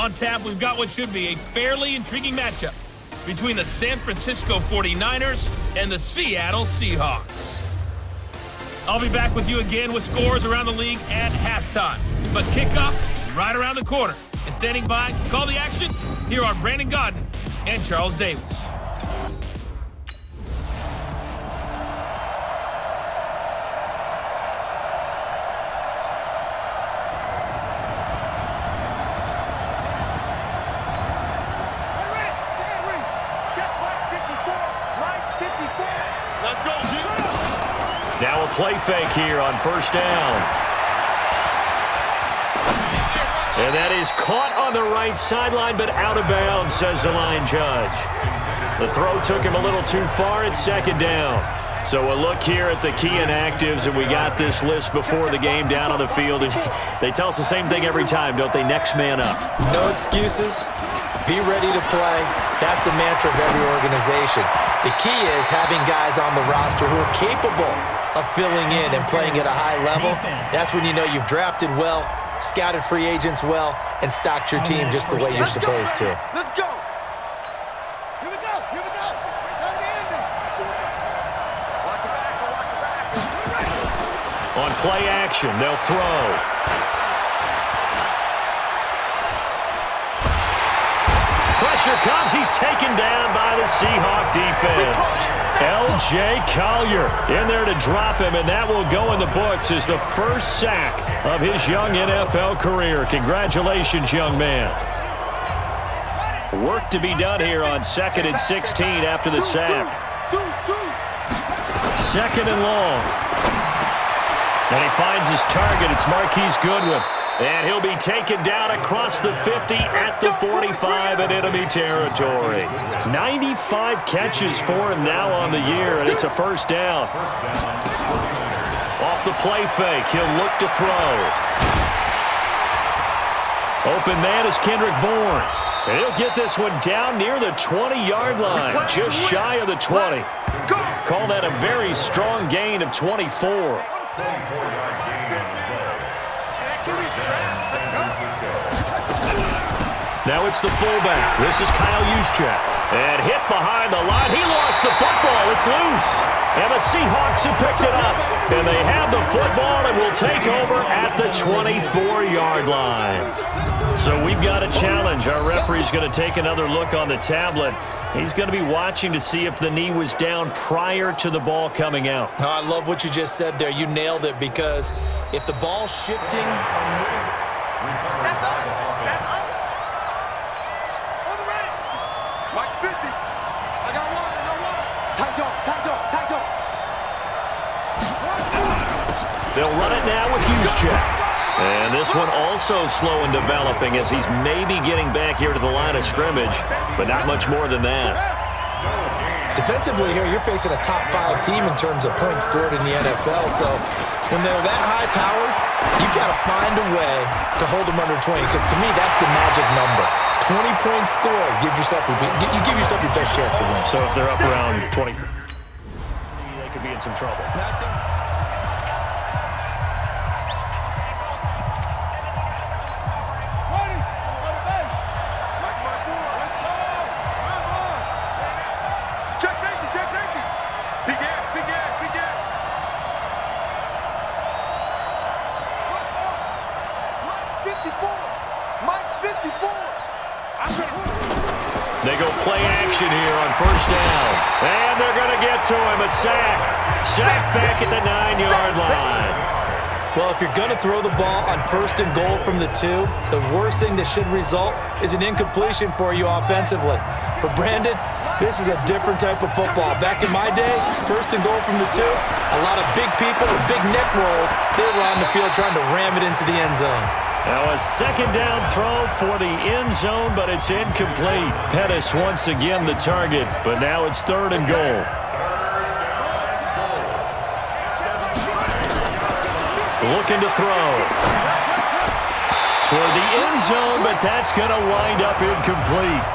On tap, we've got what should be a fairly intriguing matchup between the San Francisco 49ers and the Seattle Seahawks. I'll be back with you again with scores around the league at halftime. But kickoff right around the corner. And standing by to call the action, here are Brandon Godden and Charles Davis. Now a play fake here on first down. And that is caught on the right sideline, but out of bounds, says the line judge. The throw took him a little too far at second down. So a look here at the key inactives, and we got this list before the game down on the field. And they tell us the same thing every time, don't they? Next man up. No excuses. Be ready to play. That's the mantra of every organization. The key is having guys on the roster who are capable of filling in and playing at a high level. That's when you know you've drafted well, scouted free agents well, and stocked your team just the way you're supposed to. Let's go. Here we go. Here we go. Watch the back. Watch the back. On play action, they'll throw. Pressure comes. He's taken down by the Seahawk defense. L.J. Collier in there to drop him, and that will go in the books as the first sack of his young NFL career. Congratulations, young man. Work to be done here on 2nd and 16 after the sack. 2nd and long. And he finds his target. It's Marquise Goodwin. And he'll be taken down across the 50 at the 45 in enemy territory. 95 catches for him now on the year, and it's a first down. Off the play fake, he'll look to throw. Open man is Kendrick Bourne. And he'll get this one down near the 20-yard line, just shy of the 20. Call that a very strong gain of 24. Now it's the fullback. This is Kyle Juszczyk. And hit behind the line. He lost the football. It's loose. And the Seahawks have picked it up. And they have the football and will take over at the 24-yard line. So we've got a challenge. Our referee's going to take another look on the tablet. He's going to be watching to see if the knee was down prior to the ball coming out. Oh, I love what you just said there. You nailed it, because if the ball's shifting... That's us. That's us. On the ready. Watch 50. I got one. Tight dog. They'll run it now with Juszczyk. And this one also slow in developing as he's maybe getting back here to the line of scrimmage, but not much more than that. Defensively here, you're facing a top 5 team in terms of points scored in the NFL, so when they're that high-powered, you've got to find a way to hold them under 20, because to me, that's the magic number. 20 points scored, you give yourself your best chance to win. So if they're up around 20, they could be in some trouble. They go play action here on first down. And they're going to get to him. A sack. Sack back at the 9-yard line. Well, if you're going to throw the ball on 1st and goal from the 2, the worst thing that should result is an incompletion for you offensively. But Brandon, this is a different type of football. Back in my day, 1st and goal from the 2, a lot of big people with big neck rolls, they were on the field trying to ram it into the end zone. Now a 2nd down throw for the end zone, but it's incomplete. Pettis once again the target, but now it's 3rd and goal. Looking to throw. Toward the end zone, but that's going to wind up incomplete.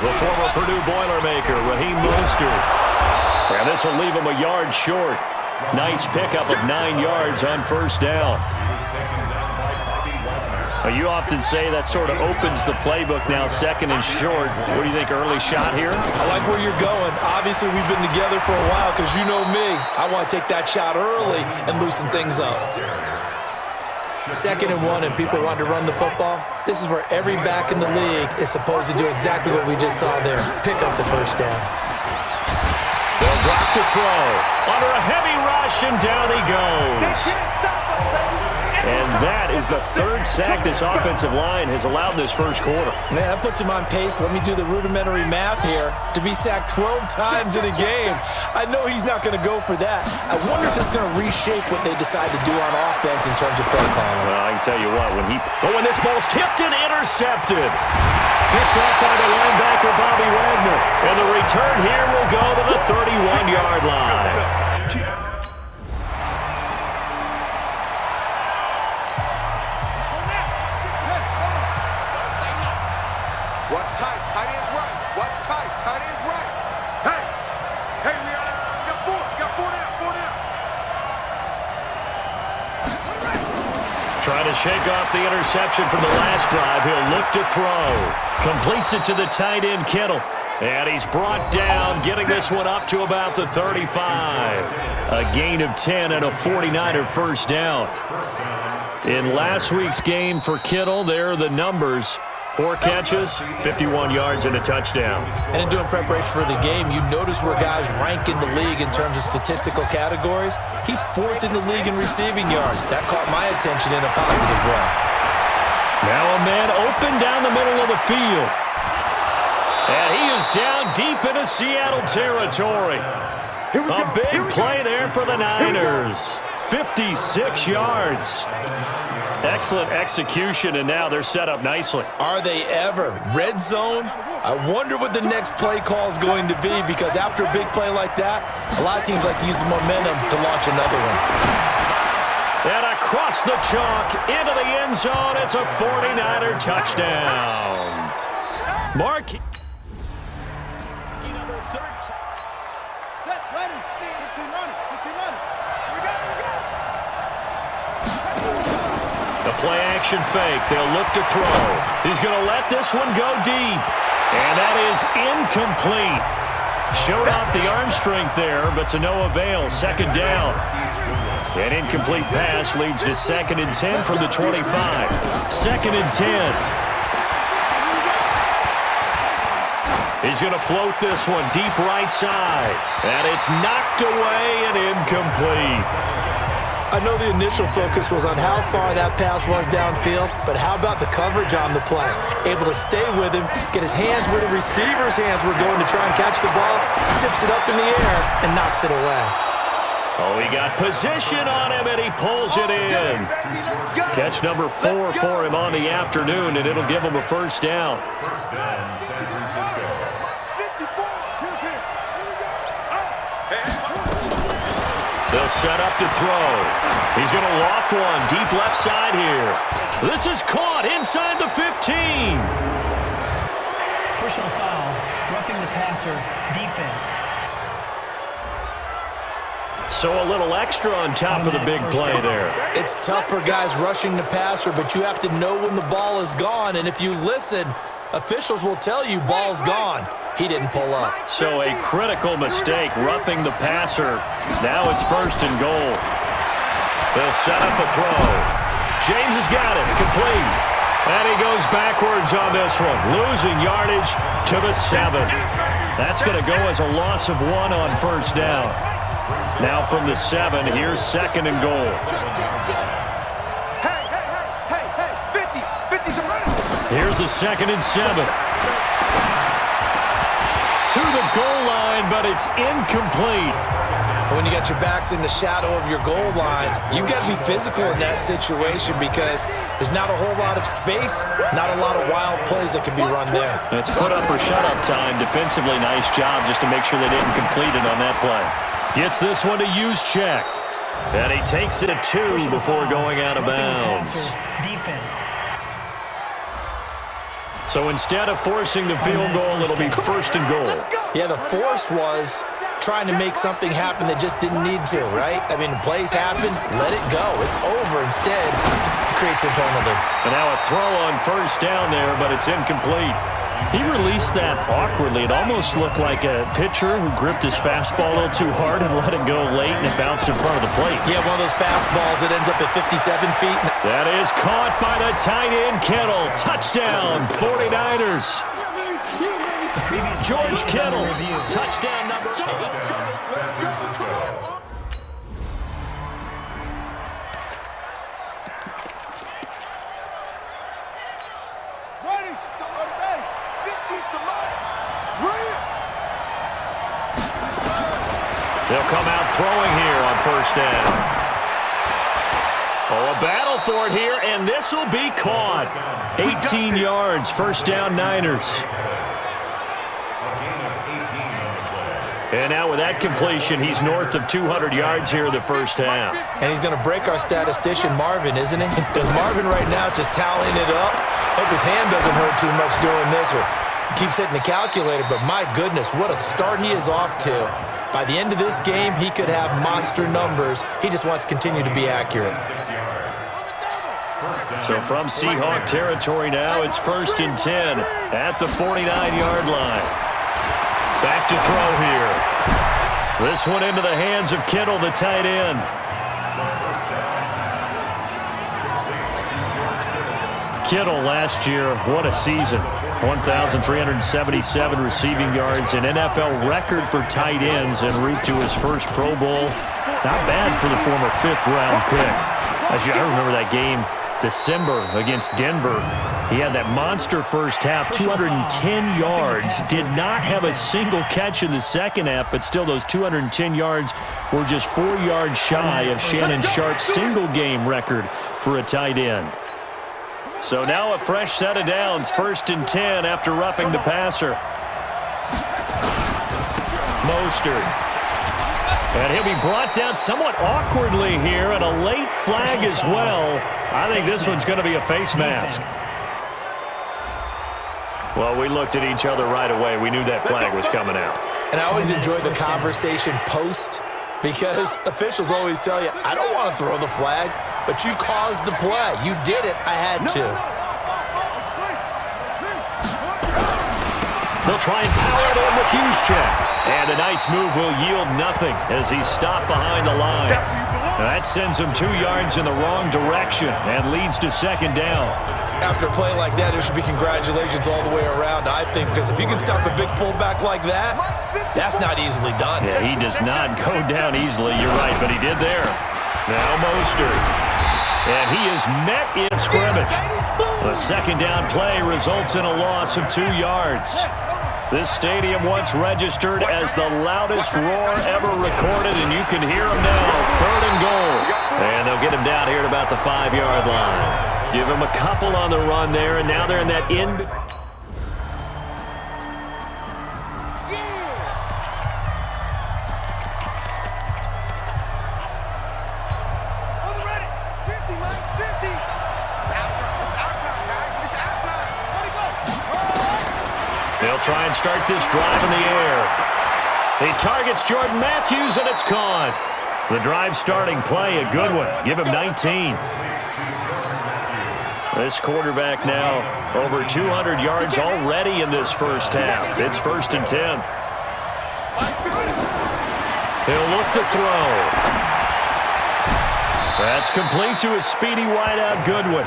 The former Purdue Boilermaker, Raheem Mostert. And this will leave him a yard short. Nice pickup of 9 yards on first down. You often say that sort of opens the playbook now, second and short. What do you think, early shot here? I like where you're going. Obviously, we've been together for a while because you know me. I want to take that shot early and loosen things up. 2nd and 1 and people want to run the football. This is where every back in the league is supposed to do exactly what we just saw there. Pick up the first down. They'll drop to throw. Under a heavy rush, and down he goes. And that is the 3rd sack this offensive line has allowed this first quarter. Man, that puts him on pace. Let me do the rudimentary math here. To be sacked 12 times in a game, I know he's not going to go for that. I wonder if it's going to reshape what they decide to do on offense in terms of play calling. Well, I can tell you what, when this ball's tipped and intercepted. Picked up by the linebacker, Bobby Wagner. And the return here will go to the 31-yard line. What's tight? Tight end's right. What's tight? Tight end's right. Hey, we got 4. Got 4 down. 4 down. Trying to shake off the interception from the last drive. He'll look to throw. Completes it to the tight end, Kittle. And he's brought down, getting this one up to about the 35. A gain of 10 and a 49er first down. In last week's game for Kittle, there are the numbers. 4 catches, 51 yards, and a touchdown. And in doing preparation for the game, you notice where guys rank in the league in terms of statistical categories. He's 4th in the league in receiving yards. That caught my attention in a positive way. Now a man open down the middle of the field. And he is down deep into Seattle territory. A big play there for the Niners. 56 yards. Excellent execution, and now they're set up nicely. Are they ever? Red zone? I wonder what the next play call is going to be, because after a big play like that, a lot of teams like to use the momentum to launch another one. And across the chalk, into the end zone, it's a 49er touchdown. Mark. Number 13. Set, ready. 15 running. 15 running. We got. The play action fake. They'll look to throw. He's going to let this one go deep. And that is incomplete. Showed off the arm strength there, but to no avail. 2nd down. An incomplete pass leads to 2nd and 10 from the 25. 2nd and 10. He's going to float this one deep right side. And it's knocked away and incomplete. I know the initial focus was on how far that pass was downfield, but how about the coverage on the play? Able to stay with him, get his hands where the receiver's hands were going to try and catch the ball, tips it up in the air, and knocks it away. Oh, he got position on him, and he pulls it in. Catch number 4 for him on the afternoon, and it'll give him a first down. San Francisco. 54. They'll set up to throw. He's going to loft one deep left side here. This is caught inside the 15. Personal foul, roughing the passer, defense. So a little extra on top of the big play there. It's tough for guys rushing the passer, but you have to know when the ball is gone, and if you listen, officials will tell you ball's gone. He didn't pull up. So a critical mistake, roughing the passer. Now it's 1st and goal. They'll set up a throw. James has got it, complete. And he goes backwards on this one, losing yardage to the 7. That's going to go as a loss of 1 on first down. Now from the 7, here's 2nd and goal. Hey, 50's a running. Here's a 2nd and 7. To the goal line, but it's incomplete. When you got your backs in the shadow of your goal line, you've got to be physical in that situation because there's not a whole lot of space, not a lot of wild plays that can be run there. It's put up or shut up time. Defensively, nice job just to make sure they didn't complete it on that play. Gets this one to use check. And he takes it at 2 before going out of bounds. Defense. So instead of forcing the field goal, it'll be first and goal. Yeah, the force was trying to make something happen that just didn't need to, right? I mean, plays happen, let it go. It's over. Instead, it creates a penalty. And now a throw on first down there, but it's incomplete. He released that awkwardly. It almost looked like a pitcher who gripped his fastball a little too hard and let it go late, and it bounced in front of the plate. Yeah, one of those fastballs that ends up at 57 feet. That is caught by the tight end, Kittle. Touchdown, 49ers. George Kittle, touchdown number 8. They'll come out throwing here on first down. Oh, a battle for it here, and this will be caught. 18 yards, first down Niners. And now with that completion, he's north of 200 yards here in the first half. And he's going to break our statistician, Marvin, isn't he? Because Marvin right now is just tallying it up. Hope his hand doesn't hurt too much doing this, or keeps hitting the calculator. But my goodness, what a start he is off to. By the end of this game, he could have monster numbers. He just wants to continue to be accurate. So from Seahawk territory now, it's first and 10 at the 49-yard line. Back to throw here. This one into the hands of Kittle, the tight end. Kittle last year, what a season. 1,377 receiving yards, an NFL record for tight ends, and reached to his first Pro Bowl. Not bad for the former fifth-round pick. I remember that game, December against Denver. He had that monster first half, 210 yards. Did not have a single catch in the second half, but still those 210 yards were just 4 yards shy of Shannon Sharp's single-game record for a tight end. So now a fresh set of downs, first and 10 after roughing the passer. Mostert. And he'll be brought down somewhat awkwardly here, and a late flag as well. I think this one's going to be a face mask. Well, we looked at each other right away. We knew that flag was coming out. And I always enjoy the conversation post, because officials always tell you, I don't want to throw the flag, but you caused the play. You did it. I had to. They'll try and power it in with Juszczyk. And a nice move will yield nothing as he's stopped behind the line. That sends him 2 yards in the wrong direction and leads to second down. After a play like that, there should be congratulations all the way around, I think, because if you can stop a big fullback like that, that's not easily done. Yeah, he does not go down easily, you're right, but he did there. Now Mostert. And he is met in scrimmage. A second down play results in a loss of 2 yards. This stadium once registered as the loudest roar ever recorded, and you can hear him now, third and goal. And they'll get him down here at about the 5-yard line. Give him a couple on the run there, and now they're in that in. They'll try and start this drive in the air. He targets Jordan Matthews, and it's caught. The drive starting play, a good one. Give him 19. This quarterback now over 200 yards already in this first half. It's first and 10. He'll look to throw. That's complete to a speedy wideout Goodwin.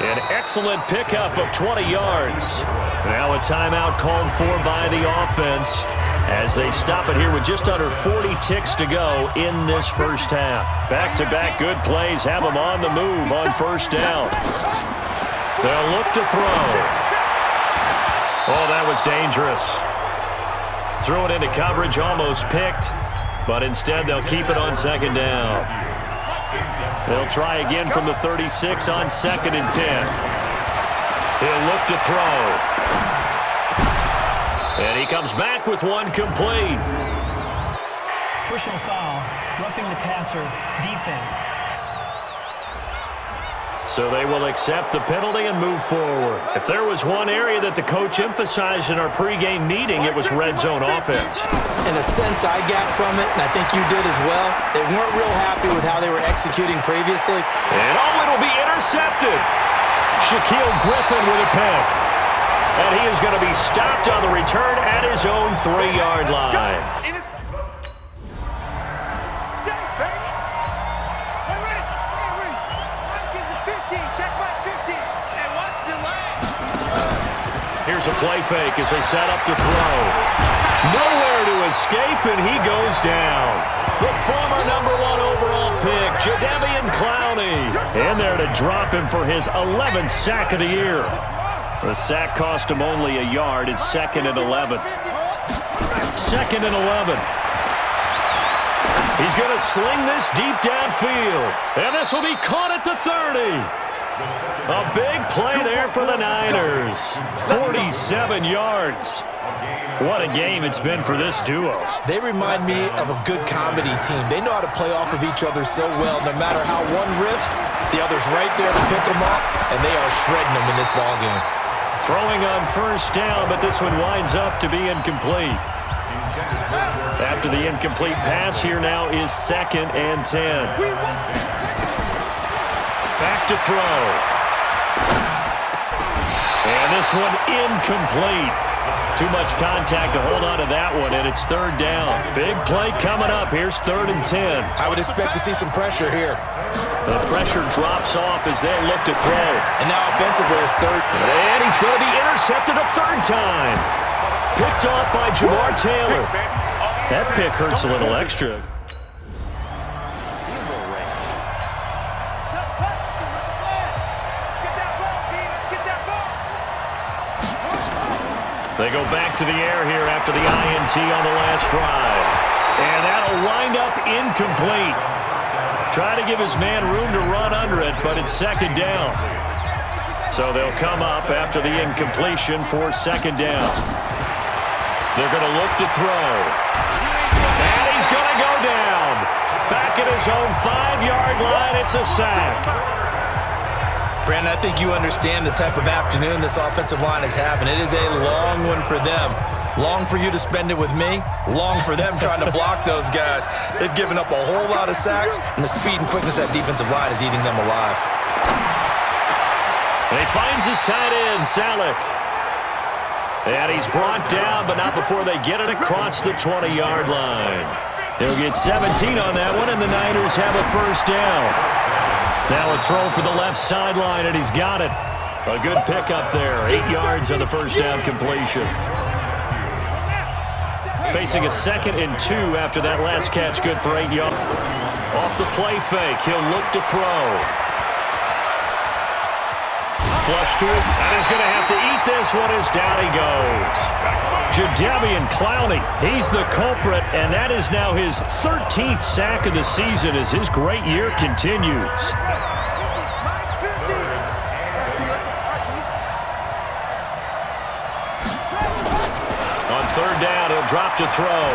An excellent pickup of 20 yards. Now a timeout called for by the offense as they stop it here with just under 40 ticks to go in this first half. Back-to-back good plays have them on the move on first down. They'll look to throw. Oh, that was dangerous. Threw it into coverage, almost picked, but instead they'll keep it on second down. They'll try again from the 36 on second and 10. He'll look to throw. And he comes back with one complete. Personal foul, roughing the passer, defense. So they will accept the penalty and move forward. If there was one area that the coach emphasized in our pregame meeting, it was red zone offense. In a sense I got from it, and I think you did as well, they weren't real happy with how they were executing previously. And it'll be intercepted. Shaquille Griffin with a pick. And he is going to be stopped on the return at his own 3-yard line. Here's a play fake as they set up to throw. Nowhere to escape, and he goes down. The former #1 overall pick, Jadeveon Clowney, in there to drop him for his 11th sack of the year. The sack cost him only a yard. It's 2nd and 11. 2nd and 11. He's going to sling this deep downfield, and this will be caught at the 30. A big play there for the Niners. 47 yards. What a game it's been for this duo. They remind me of a good comedy team. They know how to play off of each other so well. No matter how one riffs, the other's right there to pick them up, and they are shredding them in this ballgame. Throwing on first down, but this one winds up to be incomplete. After the incomplete pass, here now is 2nd and 10. Back to throw. And this one incomplete. Too much contact to hold on to that one, and it's 3rd down. Big play coming up. Here's 3rd and 10. I would expect to see some pressure here. The pressure drops off as they look to throw. And now offensively it's 3rd. And he's going to be intercepted a 3rd time. Picked off by Jamar Taylor. That pick hurts a little extra. They go back to the air here after the INT on the last drive. And that'll wind up incomplete. Try to give his man room to run under it, but it's 2nd down. So they'll come up after the incompletion for 2nd down. They're going to look to throw. And he's going to go down. Back at his own 5-yard line, it's a sack. Brandon, I think you understand the type of afternoon this offensive line is having. It is a long one for them. Long for you to spend it with me. Long for them trying to block those guys. They've given up a whole lot of sacks, and the speed and quickness of that defensive line is eating them alive. And he finds his tight end, Salek. And he's brought down, but not before they get it across the 20-yard line. They'll get 17 on that one, and the Niners have a 1st down. Now a throw for the left sideline, and he's got it. A good pickup there. 8 yards on the 1st down completion. Facing a 2nd and 2 after that last catch, good for 8 yards. Off the play fake, he'll look to throw. Flush to his, and he's going to have to eat this one as down he goes. Jadeveon Clowney, he's the culprit, and that is now his 13th sack of the season as his great year continues. On 3rd down, he'll drop to throw.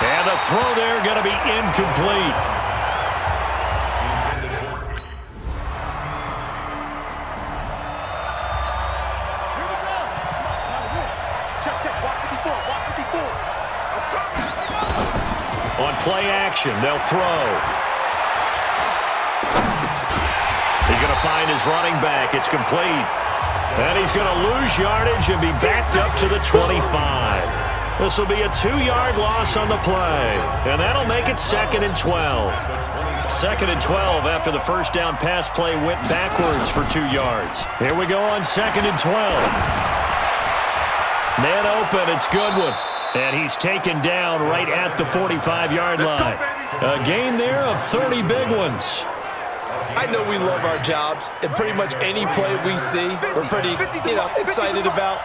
And the throw there going to be incomplete. On play action, they'll throw. He's going to find his running back. It's complete. And he's going to lose yardage and be backed up to the 25. This will be a 2-yard loss on the play. And that'll make it 2nd and 12. 2nd and 12 after the 1st down pass play went backwards for 2 yards. Here we go on 2nd and 12. Man open, it's Goodwin. And he's taken down right at the 45-yard line. A gain there of 30 big ones. I know we love our jobs, and pretty much any play we see, we're pretty, excited about.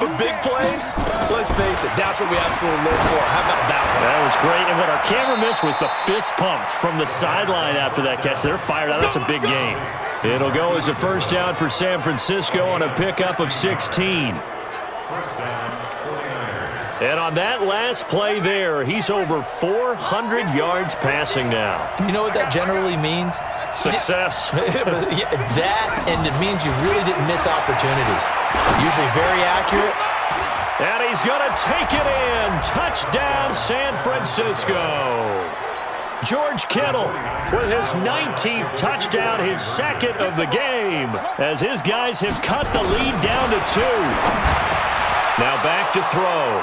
But big plays, let's face it, that's what we absolutely live for. How about that one? That was great, and what our camera missed was the fist pump from the sideline after that catch. They're fired out. That's a big game. It'll go as a 1st down for San Francisco on a pickup of 16. And on that last play there, he's over 400 yards passing now. You know what that generally means? Success. That, and it means you really didn't miss opportunities. Usually very accurate. And he's going to take it in. Touchdown, San Francisco. George Kittle with his 19th touchdown, his second of the game, as his guys have cut the lead down to 2. Now back to throw.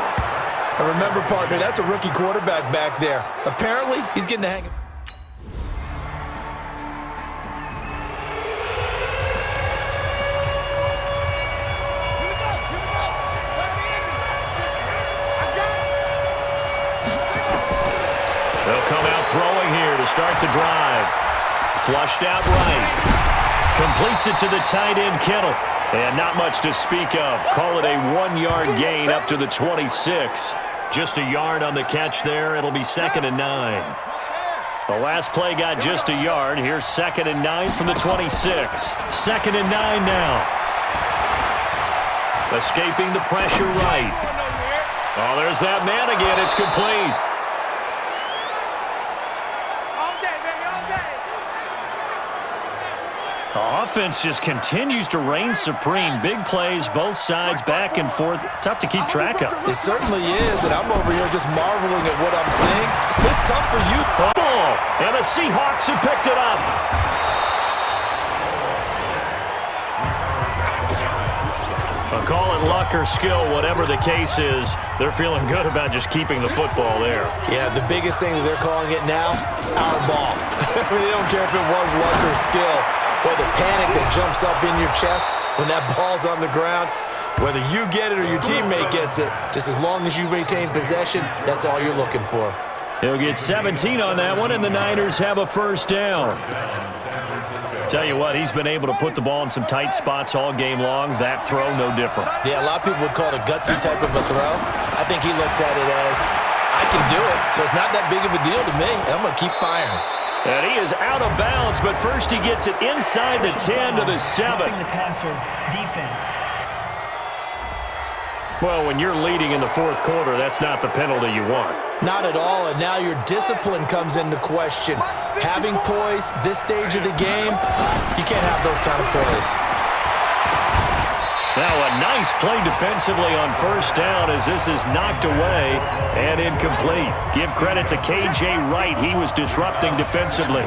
And remember, partner, that's a rookie quarterback back there. Apparently, he's getting the hang of it. They'll come out throwing here to start the drive. Flushed out right. Completes it to the tight end, Kittle. And not much to speak of. Call it a 1-yard gain up to the 26. Just a yard on the catch there. It'll be 2nd and 9. The last play got just a yard. Here's 2nd and 9 from the 26. 2nd and 9 now. Escaping the pressure right. Oh, there's that man again. It's complete. The offense just continues to reign supreme. Big plays, both sides, back and forth. Tough to keep track of. It certainly is, and I'm over here just marveling at what I'm seeing. It's tough for you. Oh, and the Seahawks have picked it up. I'll call it luck or skill, whatever the case is. They're feeling good about just keeping the football there. Yeah, the biggest thing that they're calling it now, our ball. I mean, they don't care if it was luck or skill. But the panic that jumps up in your chest when that ball's on the ground, whether you get it or your teammate gets it, just as long as you retain possession, that's all you're looking for. He'll get 17 on that one, and the Niners have a first down. Tell you what, he's been able to put the ball in some tight spots all game long. That throw, no different. Yeah, a lot of people would call it a gutsy type of a throw. I think he looks at it as, I can do it, so it's not that big of a deal to me, and I'm going to keep firing. And he is out of bounds, but first he gets it inside the 10 to the 7. Roughing the passer, defense. Well, when you're leading in the fourth quarter, that's not the penalty you want. Not at all, and now your discipline comes into question. Having poise this stage of the game, you can't have those kind of plays. Now a nice play defensively on first down as this is knocked away and incomplete. Give credit to K.J. Wright. He was disrupting defensively.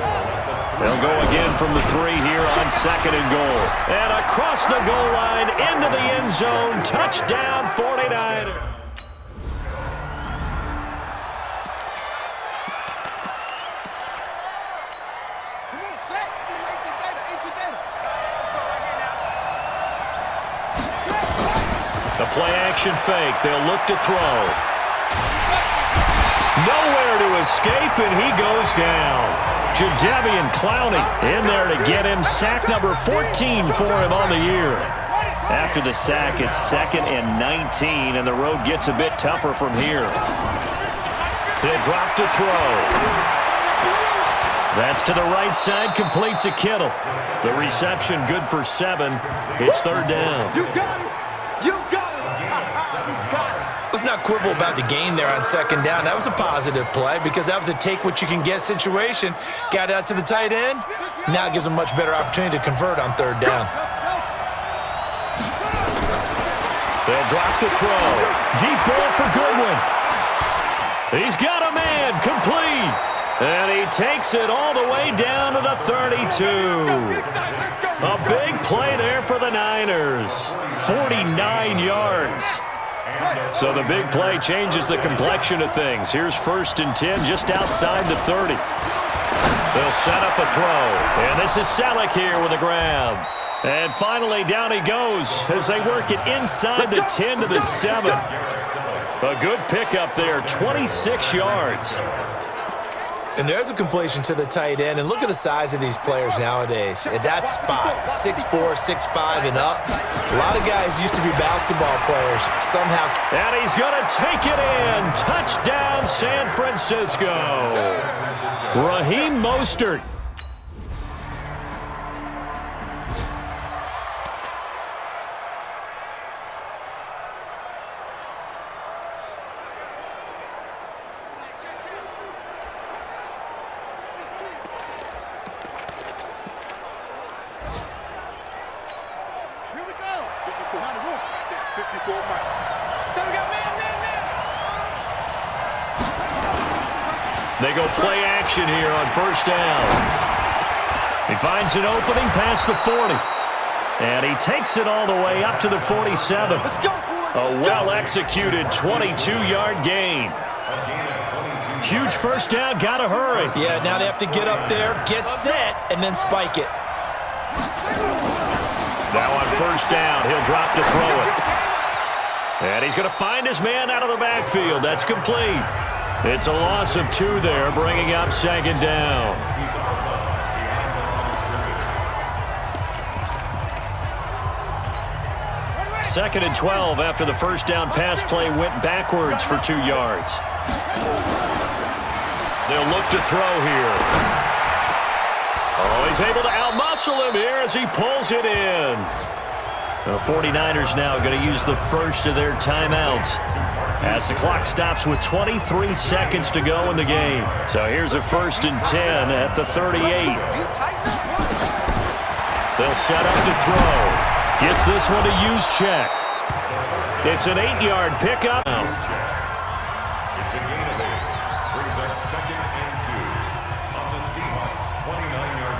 They'll go again from the 3 here on 2nd and goal. And across the goal line into the end zone. Touchdown 49ers. The play-action fake. They'll look to throw. Nowhere to escape, and he goes down. Jadeveon Clowney in there to get him. Sack number 14 for him on the year. After the sack, it's 2nd and 19, and the road gets a bit tougher from here. He'll drop to throw. That's to the right side, complete to Kittle. The reception good for 7. It's 3rd down. You got it. You got it. Let's not quibble about the gain there on 2nd down. That was a positive play because that was a take-what-you-can-get situation. Got out to the tight end. Now it gives him a much better opportunity to convert on 3rd down. They'll drop the throw. Deep ball for Goodwin. He's got a man, complete. And he takes it all the way down to the 32. A big play there for the Niners. 49 yards. So the big play changes the complexion of things. Here's 1st and 10 just outside the 30. They'll set up a throw. And this is Selleck here with a grab. And finally down he goes as they work it inside the 10 to the 7. A good pickup there, 26 yards. And there's a completion to the tight end. And look at the size of these players nowadays. At that spot, 6'4", 6'5", and up. A lot of guys used to be basketball players. Somehow. And he's going to take it in. Touchdown, San Francisco. Raheem Mostert. They go play action here on first down. He finds an opening past the 40. And he takes it all the way up to the 47. Let's go, A well-executed 22-yard gain. Huge first down, gotta hurry. Yeah, now they have to get up there, get set, and then spike it. Now on first down, he'll drop to throw it. And he's going to find his man out of the backfield. That's complete. It's a loss of 2 there, bringing up second down. Second and 12 after the first down pass play went backwards for 2 yards. They'll look to throw here. Oh, he's able to outmuscle him here as he pulls it in. The 49ers now going to use the first of their timeouts as the clock stops with 23 seconds to go in the game. So here's a 1st and 10 at the 38. They'll set up to throw. Gets this one to use check. It's an 8-yard pickup. It's a gain of 8. Brings up 2nd and 2 on the Seahawks 29-yard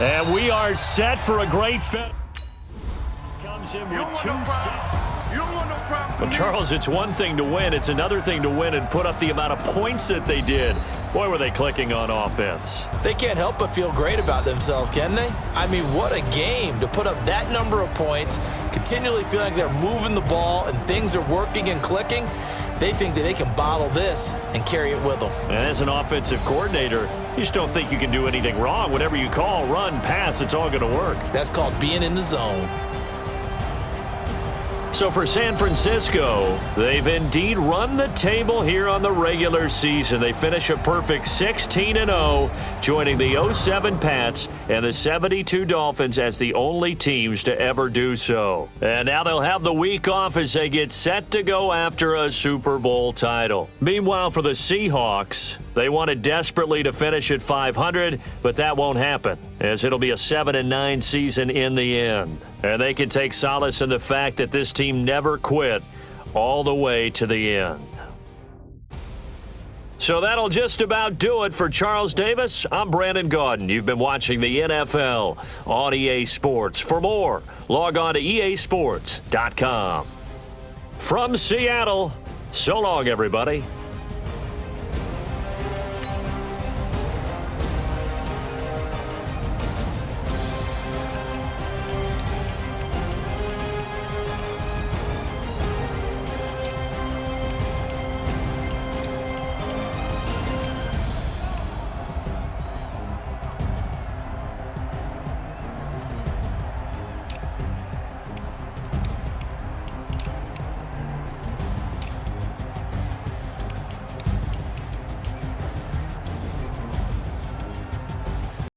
line. And we are set for a great fit. Comes in with 2 Well, Charles, it's one thing to win. It's another thing to win and put up the amount of points that they did. Boy, were they clicking on offense. They can't help but feel great about themselves, can they? I mean, what a game to put up that number of points, continually feeling like they're moving the ball and things are working and clicking. They think that they can bottle this and carry it with them. And as an offensive coordinator, you just don't think you can do anything wrong. Whatever you call, run, pass, it's all going to work. That's called being in the zone. So for San Francisco, they've indeed run the table here on the regular season. They finish a perfect 16-0, joining the 07 Pats and the 72 Dolphins as the only teams to ever do so. And now they'll have the week off as they get set to go after a Super Bowl title. Meanwhile, for the Seahawks, they wanted desperately to finish at 500, but that won't happen, as it'll be a 7-9 season in the end. And they can take solace in the fact that this team never quit all the way to the end. So that'll just about do it for Charles Davis. I'm Brandon Gaudin. You've been watching the NFL on EA Sports. For more, log on to easports.com. From Seattle, so long, everybody.